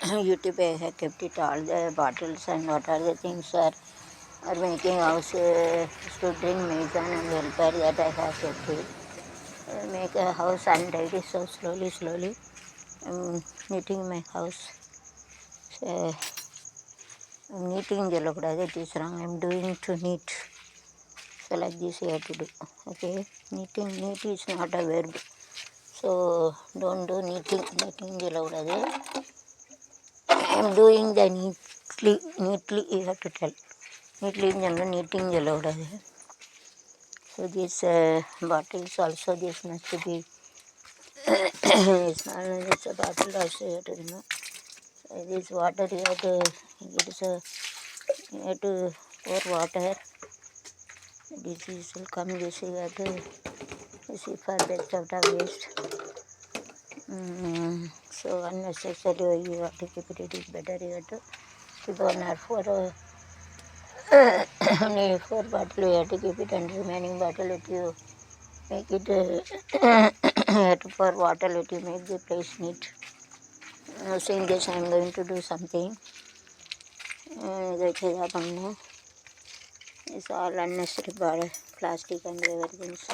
YouTube. I have kept it all the bottles and what are the things are making house to drink medicine and welfare that I have kept it. Make a house untidy, so slowly I'm knitting my house. So I'm knitting jellokudadu, it is wrong. I'm doing to knit. So like this you have to do. Okay, knitting, knit is not a verb. So don't do knitting jellokudadu. I'm doing the neatly you have to tell. Neatly knitting jellokudadu. So this bottles also, this must be it's not this bottle also you have to remove. This water you have to, you have to pour water. Disease will come, this you have to see for best out of waste. So unnecessary you have to keep it, it is better you have to keep on or for only 4 bottle you have to keep it, and remaining bottle if you make it you have to pour water, let you make the place neat. So in this I am going to do something. It's all unnecessary plastic and everything. So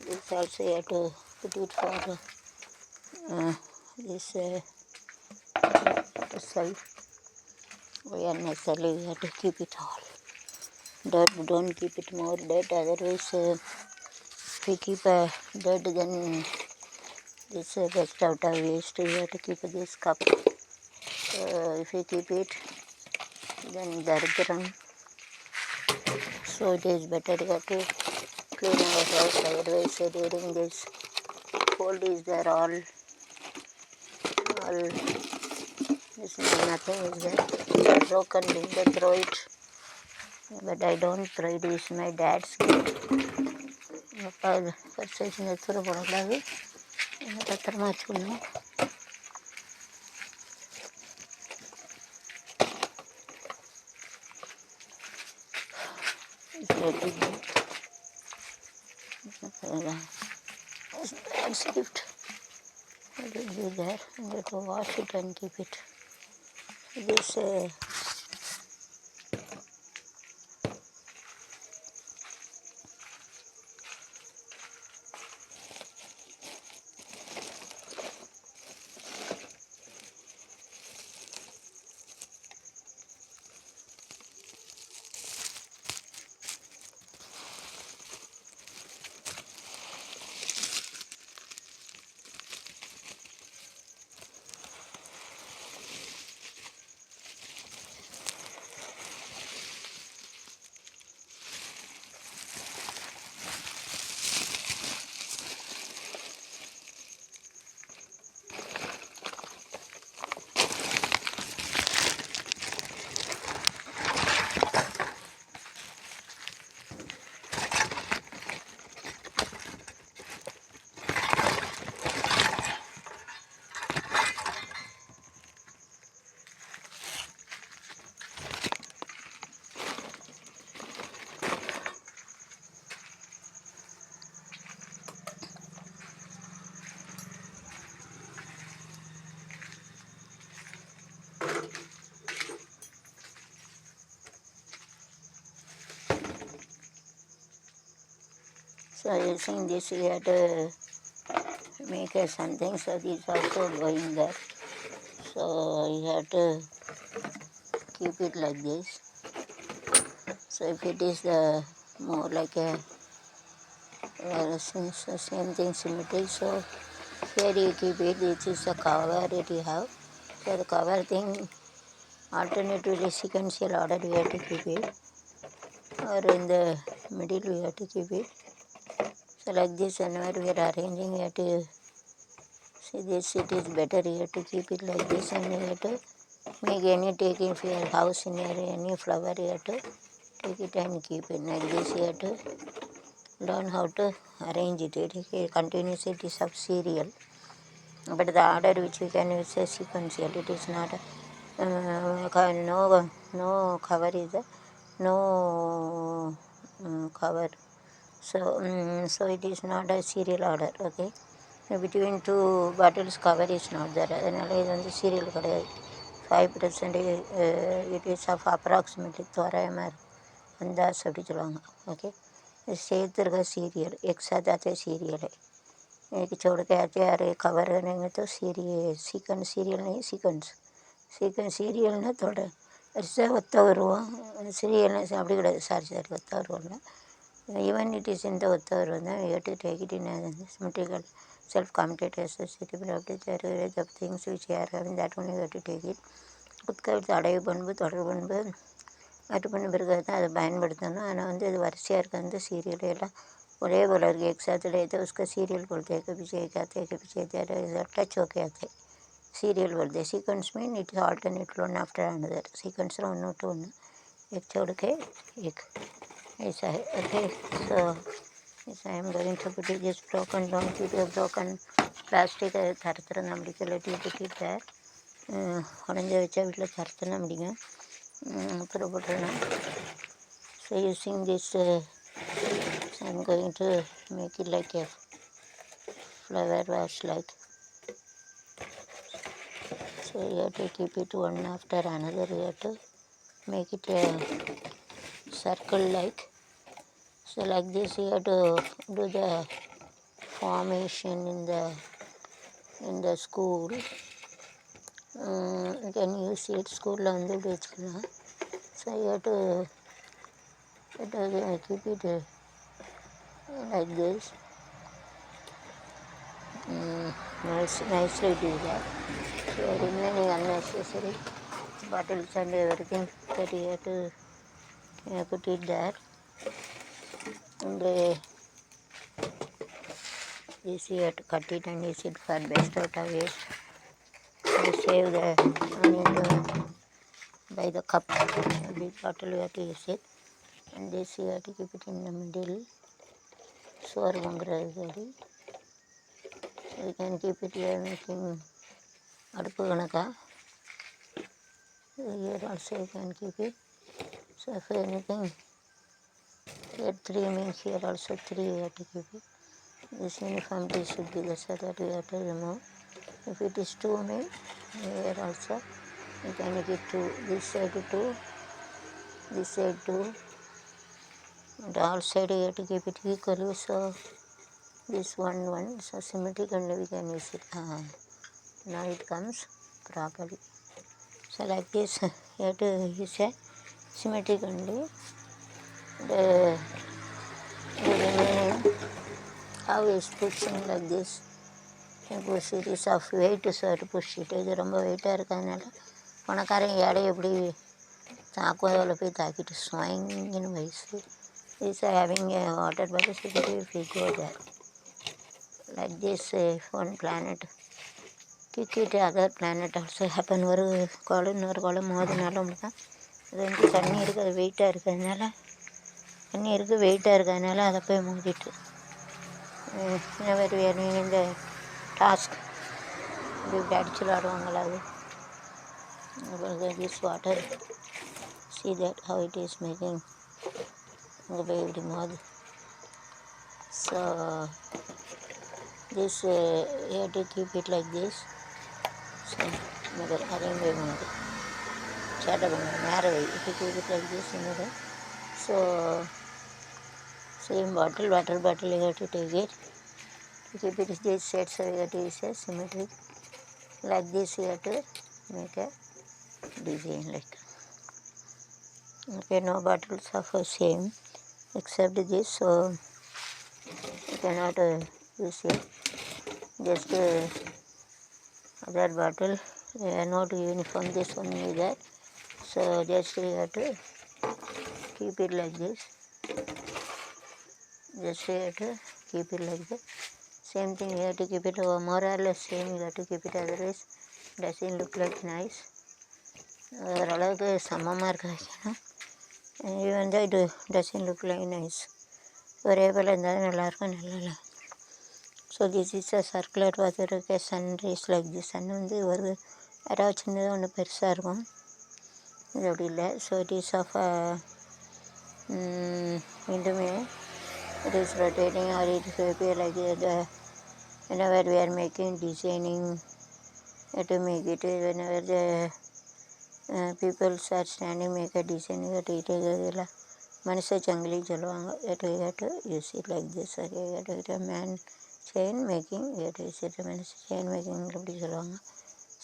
this also you have to put it for this self. We unnecessarily we have to keep it all. Don't keep it more dirt, otherwise if we keep dirt then this best out of waste. You have to keep this cup. If you keep it then daridram. So it is better you have to clean our house, otherwise during this cold is there, all this nothing is there. Broken window, throw it. But I don't throw it, is my dad's gift. Purchase netzuru podakadu. Patrama vechukonu. Dad's gift. It will be there. You have to wash it and keep it. This so using this we have to make something, so this also going there. So you have to keep it like this. So if it is the more like a same thing symmetry, so here you keep it, this is a cover that you have. So the cover thing, alternatively sequential order we have to keep it, or in the middle we have to keep it. So like this, whenever we are arranging, we have to see this, it is better you have to keep it like this, and you have to make any taking for your house in your any flower, you have to take it and keep it like this. You have to learn how to arrange it. It continues, it is of serial, but the order which you can use is sequential. It is not no cover is no cover. So it is not a serial order. Okay. between two bottles cover is not there. அதனால் இது வந்து serial கிடையாது. 5% it is of approximately தோராயமாக இருக்கும். அந்தாஸ் அப்படி சொல்லுவாங்க. Okay, இது சேர்த்துருக்க serial எக்ஸா जाते सीरियल है. एक छोड़ के आते आ रहे कवर रहेंगे तो सीरियल नहीं सीक्वेंस சீரியல்னால் வரிசையாக ஒத்த வருவோம். சீரியல்னால் அப்படி கிடையாது. சாரி ஒத்த வருவோம்னா ஈவன் இட் இஸ் இந்த ஒத்த வருவோம் தான் எட்டு take it in symmetrical self-commented associated property of things which are having that only you have to take it. உட்கருத்து அடைவு பண்பு தொடர் பண்பு மாற்று பண்ண பிறகு தான் அதை பயன்படுத்தணும். ஆனால் வந்து அது வரிசையாக இருக்க அந்த சீரியல் எல்லாம் ஒரே போல் இருக்குது. एक साथ रहते उसका सीरियल बोलते हैं. कभी एक आते हैं कभी टच होके आते सीरियल बोलते हैं. सीक्वेंस में it is alternate one after another. Sequence one two one एक छोड़ के एक ऐसा है. Okay, so yes, I am going to put it just broken down to the broken plastic தரத்துறந்த முடிக்கல டீட்டு உடஞ்சி வச்சா வீட்டில் தரத்துனா முடிங்க அப்புறம் போட்டுருந்தேன். So using this I am going to make it like a flower vase like. So you have to keep it one after another. You have to make it a circle like. So like this you have to do the formation in the school. You can use it ஸ்கூலில் வந்து இப்படி வச்சுக்கலாம். So you have to keep it like this. Nicely do that. So remaining unnecessary bottles and everything that you have to put it there. And this you have to cut it and use it for best out of it. You save the money to buy the cup. A big bottle you have to use it. And this you have to keep it in the middle. சோறு பொங்குறது சரி. You can keep it here making அடுப்பு கணக்கா. Here also you can keep it. So if anything, here 3 means here also 3 you have to keep it. This uniformity should be there so that you have to remove. If it is 2 means here also you can keep 2. This side 2, this side 2. And all side you have to keep it equally. So this one, so symmetric only we can use it. Now it comes properly. So like this you have to use a symmetric only. The remaining how is pushing like this. You push it is of weight, so to push it. இது ரொம்ப வெயிட்டாக இருக்கிறதுனால பணக்காரன் எடை எப்படி தாக்குவதில் போய் தாக்கிட்டு ஸ்வாங்கின்னு வயசு. This having a water bottle security if you go there. Like this one planet kick it other planet also happen. ஒரு குளம் மோதினாலும் தான் அது வந்து தண்ணி இருக்குது. அது வெயிட்டாக இருக்கிறதுனால அதை போய் மோதிட்டு இந்த டாஸ்க் இப்படி அடிச்சு விளாடுவாங்களா அது. this water see that how it is making அங்கே போய் இப்படி மோது. So this you have to keep it like this. So அதையும் போய் மோது சேட்டை பண்ண நேரம் வை. If you keep it like this another. So same water bottle you have to take it. To keep it this side, so you have to use a symmetric. Like this you have to make a design like. Okay, no bottles are for same except this, so you cannot use it. Just other bottle not uniform, this one is there. So just you have to keep it like this. Just you have to keep it like that. Same thing you have to keep it more or less same. You have to keep it, otherwise doesn't look like nice. ஓரளவுக்கு சமமாக இருக்க வைக்கணும். இது வந்து இது dozen look like nice. ஒரே போல் இருந்தாலும் நல்லாயிருக்கும். நல்லா. So this is a circular water இருக்க sun rays like the sun வந்து ஒரு யாராவது சின்னதாக ஒன்று பெருசாக இருக்கும். இது அப்படி இல்லை. ஸோ இட் இஸ் ஆஃப் இதுவுமே it is rotating R it like whenever we are making designing, to make it whenever the people are standing make a design இதெல்லாம் மனுஷ சங்கிலி சொல்லுவாங்க. we have to use it like this. we have to get a man chain making, we have to use it மனுஷ chain making அப்படி சொல்லுவாங்க.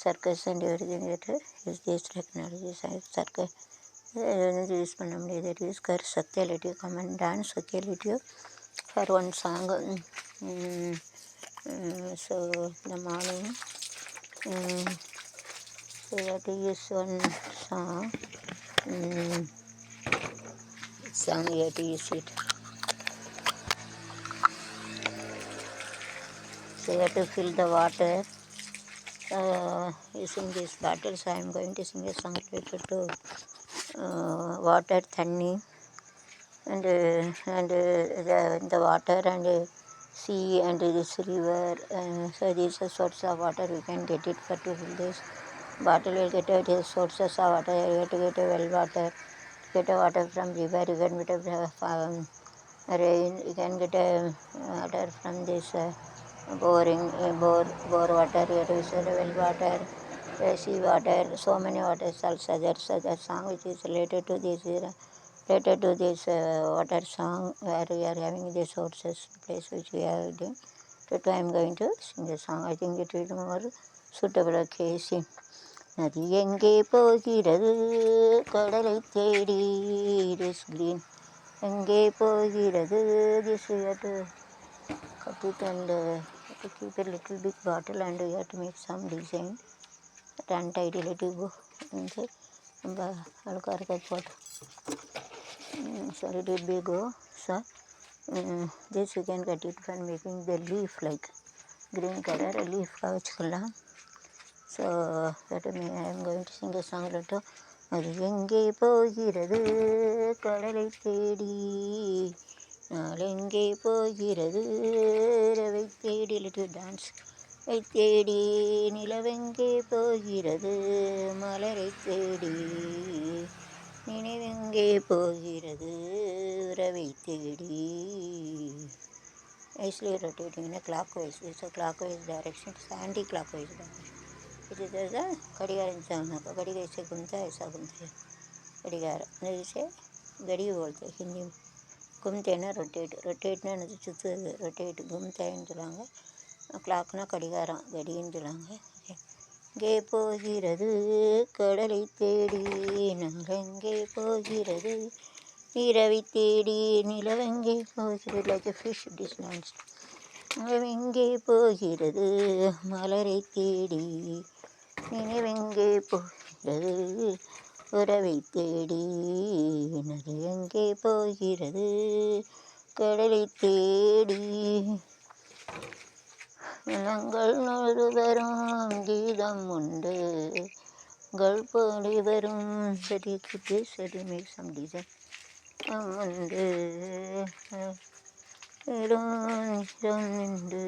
Circus and everything we have to use these technologies. Circus use பண்ண முடியாது. it is கர் Satya come on dance Satya for one song. So the morning we have to use one song. Song we have to use it. So we have to fill the water using these bottles. I am going to sing a song related to water, thanni, and the water and sea and this river. So these are sources of water. We can get it for to fill this bottle. We'll get a sources of water. You have to get a well water. Get a water from river. You can get a rain. You can get a water from this boring bore water. You have to use well water, sea water. So many waters also. There's a song which is related to this. Related to this water song where we are having the sources place which we are doing. That I am going to sing the song. I think it will be more suitable occasion. நதி எங்கே போகிறது கடலை தேடி this green எங்கே போகிறது this we have to cut it and to keep a little big bottle and we have to make some design that untidy little go and நம்ம அழுக்கா இருக்க போட்டு so it will be go. So this you can cut it for making the leaf like green color leaf வச்சுக்கலாம். So that I am going to sing a song later. அது எங்கே போகிறது கடலை தேடி நாளெங்கே போகிறது ரவை தேடி லிட்டில் டான்ஸ் வை தேடி நிலவெங்கே போகிறது மலரை தேடி நினைவெங்கே போகிறது ரவை தேடி. Nicely rotating in a clockwise. It's a clockwise direction. It's anti-clockwise direction. It is the घड़ियाल घड़ी से घूमता है ऐसा घूमता है घड़ियाल जैसे घड़ी बोलते हैं हिंदी में. घूमते हैं ना रोटेट ना சுற்றுது ரொட்டேட் घूमतेன்னு சொல்லுவாங்க. கிளாக்னா கடிகாரம் கடின்னு சொல்லுவாங்க. எங்கே போகிறது கடலை தேடி நாளெங்கே போகிறது இரவை தேடி நிலவெங்கே போகிறது like a fish dislands. நிலவெங்கே போகிறது மலரை தேடி நினைவெங்கே போகிறது உறவை தேடி நதி எங்கே போகிறது கடலை தேடி இளங்கள் நொழுவரும் கீதம் உண்டு கள் போடி வரும் செடி செடி மேக் சம் டிசைன் உண்டு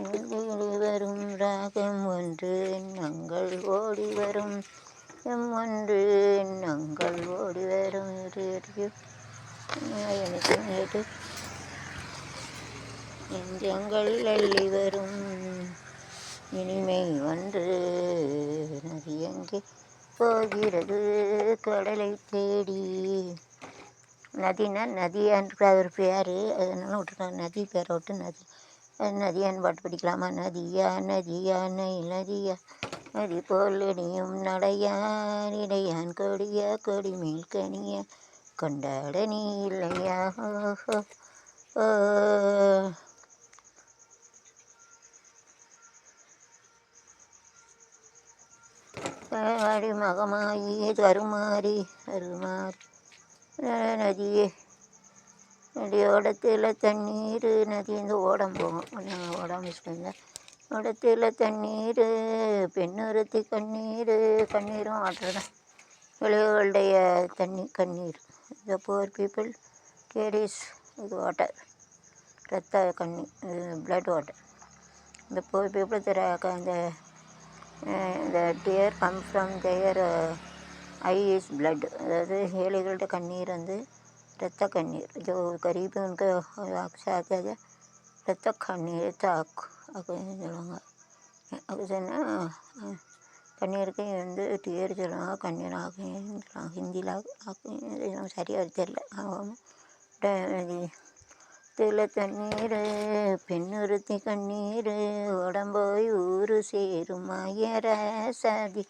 உண்டு வரும் ராகம் ஒன்று எண்ணங்கள் ஓடி வரும் ஒன்று எண்ணங்கள் ஓடி வரும் நெஞ்சங்கள் அள்ளி வரும் இனிமை ஒன்று நதி எங்கே போகிறது கடலை தேடி. நதினா நதியான்ற ஒரு பேர் அதனால விட்டுருக்காங்க. நதி பேரை விட்டு நதி அது நதியான்னு பாட்டு படிக்கலாமா? நதியா நதியா நதியா நதி போல் இனியும் நடையா இடையான் கொடியா கொடி மேல் கனியா கொண்டாட நீ இல்லையா ஆடி மகமாயி கருமாறி அருமாறி நதியே நதியோடத்தில் தண்ணீர் நதி இந்த ஓடம் போகும் ஓடம் மிஸ் பண்ணியிருந்தேன். ஓடத்தில் தண்ணீர் பெண்ணொருத்தி கண்ணீரும் வாட்டர் தான் விளைவுகளுடைய கண்ணீர். த புவர் பீப்புள் கேரிஸ் இது வாட்டர் ரத்த பிளட் வாட்டர். இந்த poor people the tear come from their eye is blood. அதாவது ஏழைகளோட கண்ணீர் வந்து रत्ता कन्नीर जो गरीब है उनका साथ है रत्ता कन्नीर ताक அப்படின்னு சொல்லுவாங்க. அப்படி சொன்னால் கண்ணீருக்கு வந்து டீயர் சொல்லுவாங்க, கண்ணீர் ஆக்குன்னு சொல்லுவாங்க. ஹிந்தியில் ஆக்கு சரியாக தெரியல. தில தண்ணீர் பெண்ணுறுத்தி கண்ணீர் உடம்போய் ஊரு சேருமா சதி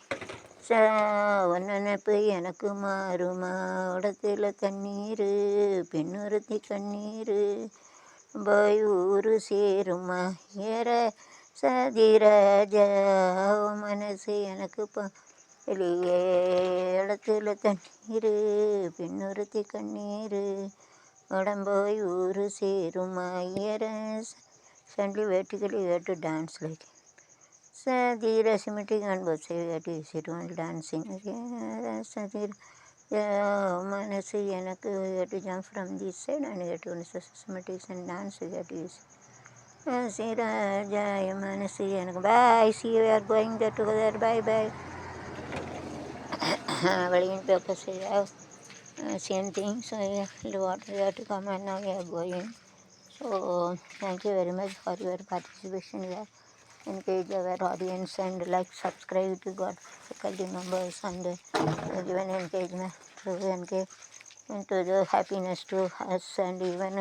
நினைப்பு எனக்கு மாறுமா உடத்துல தண்ணீர் பெண்ணுறுத்தி கண்ணீர் போய் ஊரு சேருமா ஏற சதிராஜா மனசு எனக்கு வெளியே இடத்துல தண்ணீர் பெண்ணுறுத்தி கண்ணீர் உடம்போய் ஊரு சேருமா ஏற Suddenly vertically we have to dance like Sadira symmetric and both say we have to use it while dancing. Sadira Manasi எனக்கு we have to jump from this side and we have to symmetric and dance we have to use. Sadira Jaya Manasi எனக்கு bye see you are going there together bye bye. Valigin paper say same thing so water we have to come and now we are going. So thank you very much for your participation here. Engage our audience and like, subscribe to God faculty members and given engagement to engage into the happiness to us. And even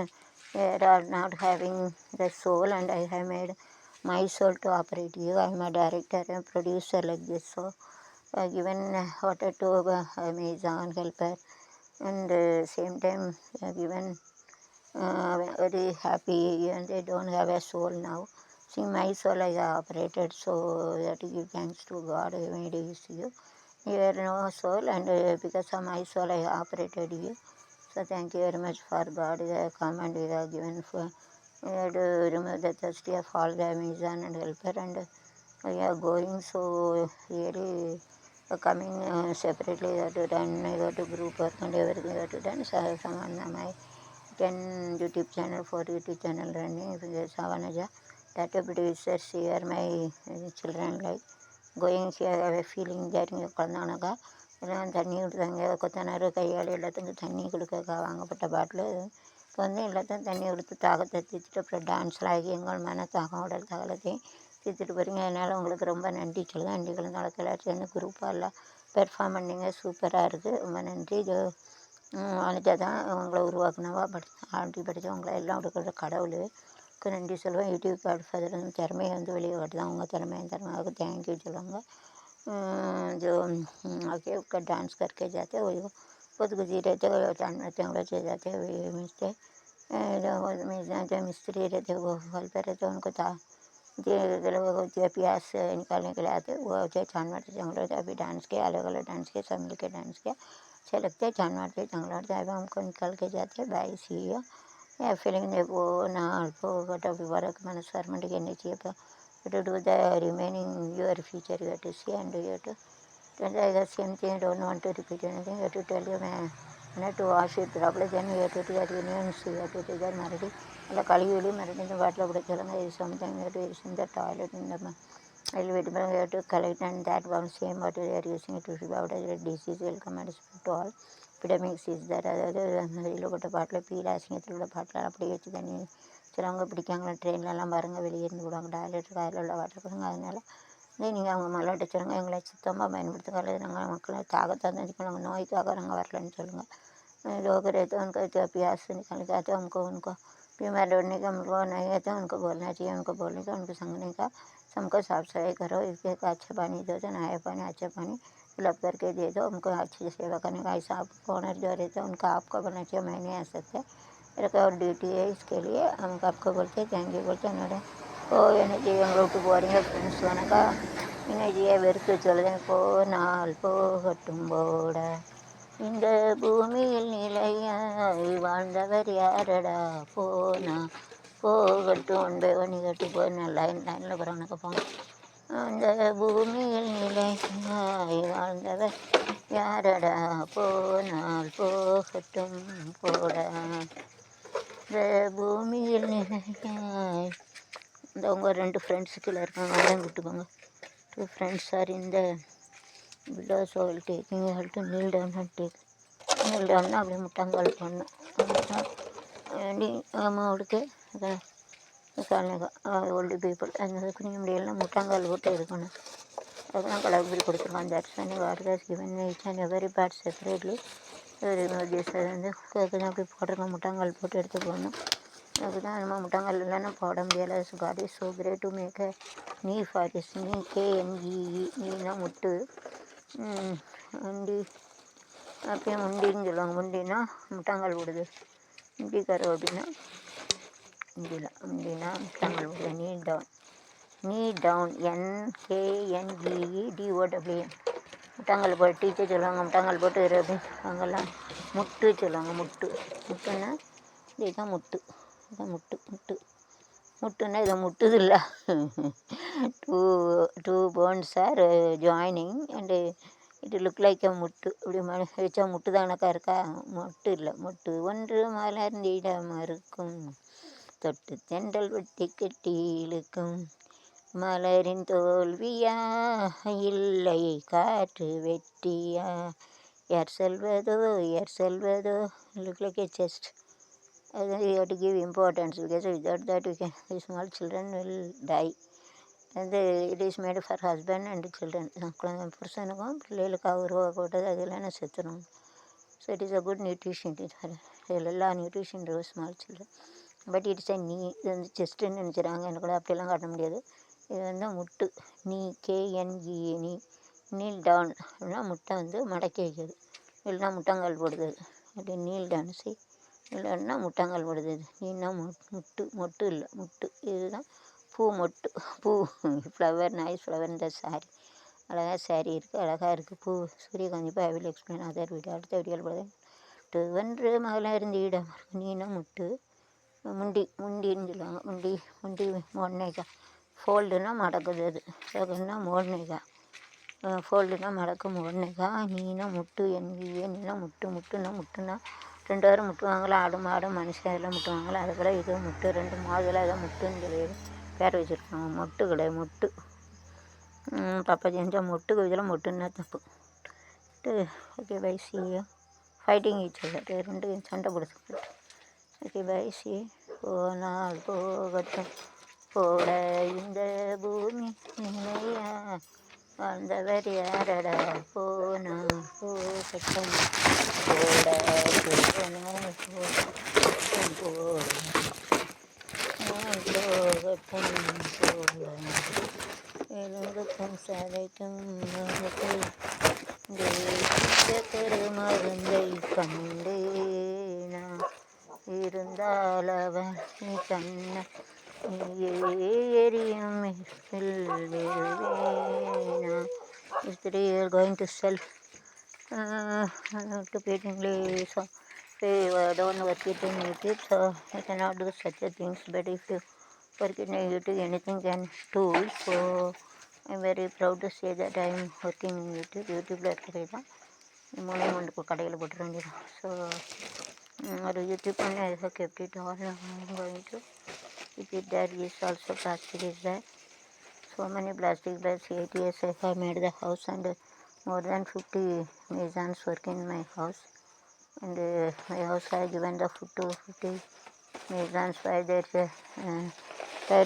we are not having the soul and I have made my soul to operate you. I am a director and producer like this. So given water to Amazon helper and same time given very happy and they don't have a soul now. See, my soul I operated, so we have to give thanks to God who made you. You have no soul and because of my soul I operated you. So thank you very much for God come and we have given for we have to remove the thirsty of all the Amazon and helper and we are going so really coming separately we have to done, we have to group work and everything we have to done. So someone my 10 YouTube channel, 4 YouTube channel running. Savanaja, data producers here, my children like going here, I have a feeling that you Karnataka. எல்லாம் தண்ணி விடுதாங்க கொத்தனார் கையால் எல்லாத்துக்கும் தண்ணி கொடுக்க வாங்கப்பட்ட பாட்டில் இப்போ வந்து எல்லாத்தையும் தண்ணி கொடுத்து தாகத்தை தீர்த்துட்டு அப்புறம் டான்ஸ்லாம் ஆகி எங்கள் மன தாகம் உடல் தாகத்தையும் தீர்த்துட்டு போகிறீங்க. அதனால் உங்களுக்கு ரொம்ப நன்றி சொல்லுங்கள். நன்றி கலந்து எல்லாரும் சேர்ந்து குரூப்பாக எல்லாம் பெர்ஃபார்ம் பண்ணிங்க, சூப்பராக இருக்குது, ரொம்ப நன்றி. இது அனிதா தான் உங்களை உருவாக்குனவா ஆண்டி படித்தவங்களை எல்லாம் கொடுக்குற கடவுளுக்கு நன்றி சொல்லுவேன். யூடியூப் கார்டு திறமையை வந்து வெளியே காட்டுதான் உங்கள் திறமையாக தேங்க்யூ சொல்லுவாங்க. जो आके उसका डांस करके जाते वही बहुत गुजी रहते जानते हैं बच्चे जाते वही मिलते जो मिस्त्री रहते वो फल पे रहते उनको प्यास निकालने के लिए आते वो जानवर से जंगलों से अभी डांस किया, अलग अलग डांस किया, सब मिल के डांस किया, अच्छे लगते हैं. जानवर से जंगलों से अभी हमको निकाल के जाते हैं. बाई सी या फीलिंग वो ना अल्पो बट अभी वर्क मैंने सरमेंट करनी चाहिए to do the remaining your future you have to see and you have to tell the same thing. I don't want to repeat anything. You have to tell you man to wash it properly, then you have to do your unions, you have to do that marriage alla kaliyuli marriage in the bottle of the is something you have to use in the toilet in the elevator you have to collect and that one same water you are using it to see out a disease will come and spread to all epidemics is that other look at a bottle peel asking through the bottle அப்படி வச்சு தண்ணி சிலவங்க பிடிக்காங்களா ட்ரெயின்லலாம் பாருங்கள் வெளியே இருந்து விடுவாங்க toilet coil உள்ள water கொடுங்க. அதனால் நீங்கள் அவங்க மல்லாட்ட சொல்லுங்கள் எங்களை சுத்தமாக பயன்படுத்துக்காது. நாங்கள் மக்களை தாகத்தை தெரிஞ்சுக்கணும், நோய்க்காக நாங்கள் வரலன்னு சொல்லுங்கள். लोग रहते हैं उनका जो प्यास से निकल जाते हैं उनको बीमार होने का उनको नहीं रहता है, उनको बोलना चाहिए, उनको बोलने का उनको संगने का सबको साफ सफाई करो. इसके अच्छा पानी दो तो नया पानी अच्छा पानी फिलअप करके दे दो. उनको अच्छी से सेवा करने का ऐसा आप ओनर जो रहते हैं उनका आपको बोलना चाहिए, मैं नहीं आ सकते, मेरा और ड्यूटी है, इसके लिए हम आपको बोलते हैं थैंक यू बोलते हैं. ஓ எனர்ஜி எங்களை விட்டு போகிறீங்க ஃப்ரெண்ட்ஸ் வணக்கம். எனர்ஜியை வெறுத்து சொல்லுதேன் போனால் போகட்டும் போட இந்த பூமியில் நிலையாய் வாழ்ந்தவர் யாரடா போனா போகட்டும் ஒன்பே ஒன்று கட்டு போய் லைனில் போகிறவனுக்கு போங்க. அந்த பூமியில் நிலையாய் வாழ்ந்தவர் யாரடா போனால் போகட்டும் போட இந்த பூமியில் நிலையாய் இந்த உங்கள் 2 ஃப்ரெண்ட்ஸு கீழே இருக்காங்க அதான் கூப்பிட்டுக்கோங்க. 2 ஃப்ரெண்ட்ஸ் ஆர் இந்த below sole taking heel to kneel down and take kneel டவுன்னா அப்படியே முட்டங்கால் பண்ணணும் வேண்டி அம்மாவுக்கு ஓல்டு பீப்புள் அந்த குனிய முட்டாங்கால் போட்டு எடுக்கணும். அதுக்கெல்லாம் கடவுள் கொடுத்துருக்கான். That's when God has given each and every part separately. This வந்து அப்படி போட்டிருக்கோம், முட்டாங்கால் போட்டு எடுத்து போடணும். அதுக்கு தான் நம்ம முட்டாங்கால் இல்லைன்னா போட முடியலை. God is so great to make a knee for his knee, KNEE, நீனா முட்டு. முண்டி அப்பயும் முண்டின்னு சொல்லுவாங்க. முண்டினா முட்டாங்கால் போடுது. முண்டிக்காரோ அப்படின்னா முண்டினா முட்டாங்கால் போடுது. நீ டவுன் NKNEEDOWN. முட்டாங்கால் போட்டு டீச்சர் சொல்லுவாங்க, முட்டாங்கால் போட்டு அப்படின்னு. அவங்கெல்லாம் முட்டு சொல்லுவாங்க. முட்டுன்னா இதுதான் முட்டு. இதுதான் முட்டுன்னா இதை முட்டுது இல்லை. Two bones are joining and it look like முட்டு. இப்படி வச்சா முட்டு தானக்கா இருக்கா? முட்டு இல்லை, முட்டு ஒன்று மலர்ந்திட மறுக்கும், தொட்டு தென்றல் வெட்டி கட்டி இழுக்கும், மலரின் தோல்வியா இல்லை காற்று வெட்டியா, யார் சொல்வதோ look like a chest. You have to give importance because without that the small children will die. And it is made for husband and children. புருஷனுக்கும் பிள்ளைகளுக்காக உருவாக்கப்பட்டது. அதெல்லாம் செத்துணும். So it is a good nutrition. இதில் எல்லா nutrition இருக்கும் small children. But it's a knee. இது வந்து செஸ்ட்டுன்னு நினச்சிடறாங்க. எனக்கு கூட அப்படியெல்லாம் காட்ட முடியாது. இது வந்து முட்டு. நீ KNEE. நீல் டவுன் அப்படின்னா முட்டை வந்து மடக்கி வைக்கிறது. இல்லைன்னா முட்டாங்கால் போடுது. அப்படி நீல் டவுன் இல்லைன்னா முட்டாங்கால் போடுது. நீனா மொட்டு இல்லை, முட்டு. இதுதான் பூ ஃப்ளவர், நைஸ் ஃப்ளவர். இந்த சாரி அழகாக சாரி இருக்குது, அழகாக இருக்குது. பூ சூரியகாந்தி. I will explain other video. அடுத்த வீடியோவில் போடுது. வென்று மலர்ந்திட நீனா முட்டு. முண்டின்னு சொல்லுவாங்க. முண்டி மோட்னேக்கா. ஃபோல்டுனா மடக்குது. அது அதுன்னா மோட்னேக்கா. ஃபோல்டுனா மடக்கும், மோட்னேக்கா. நீனா முட்டு. நீனா முட்டுன்னா ரெண்டு பேரும் முட்டுவாங்களா? ஆடு மாடு மனுஷன் இதெல்லாம் முட்டுவாங்களா? அது கூட இது முட்டு. ரெண்டு மாதுளை இதை முட்டுன்னு சொல்லி பேர் வச்சுருக்காங்க. மொட்டு கிடையாது, மொட்டு. தப்பா செஞ்சால் மொட்டுக்கு இதில் மொட்டுன்னா தப்பு. Okay bye, C you. Fighting each other. ரெண்டு சண்டை பிடிச்சிக்கிட்டு. Okay bye, C. போனால் போகட்டும் போட இந்த பூமி நிலையா, வாழ்ந்தவர் யாரடா, போனால் போகட்டும் போட போனால் போகட்டும் போட எழுதுக்கும் சதைக்கும் மருந்தை கண்டேனா, இருந்தால் அவன் நீ கண்ண நீயே எரியும் வேணா. If today you are going to sell to paid English, so don't work it in YouTube, so you cannot do such a things. But if you work in YouTube, anything can do. So I'm very proud to say that I am working in YouTube. YouTubeல இருக்கிறது தான் மூணு கடையில் போட்டுற வேண்டியதான். So ஒரு YouTube பண்ணி I have kept it all. I'm going to keep it there. Is also plastic is there. So many plastic bags. 8 years I have made the house, and more than 50 masons work in my house. And my house I given the food to 50 masons for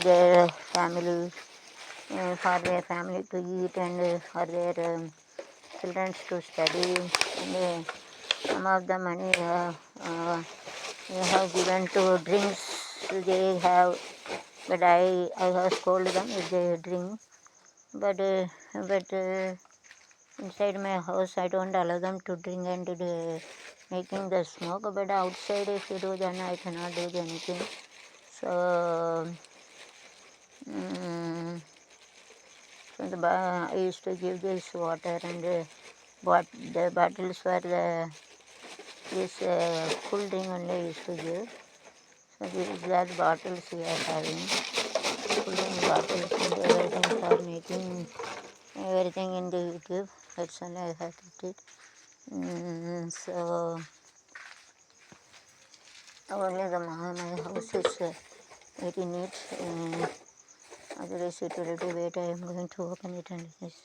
their family, for their family to eat, and for their children to study. And some of the money they have given to drinks they have, but I have scolded them if they drink. But inside my house I don't allow them to drink and making the smoke. But outside if you do, then I cannot do anything. So I used to give this water, and the bottles were this cool drink only I used to give. So these are bottles we are having, cool drink bottles, and everything for making everything in the YouTube. That's only I have kept it. So only my house is very neat. Otherwise it will be wait. I am going to open it and this.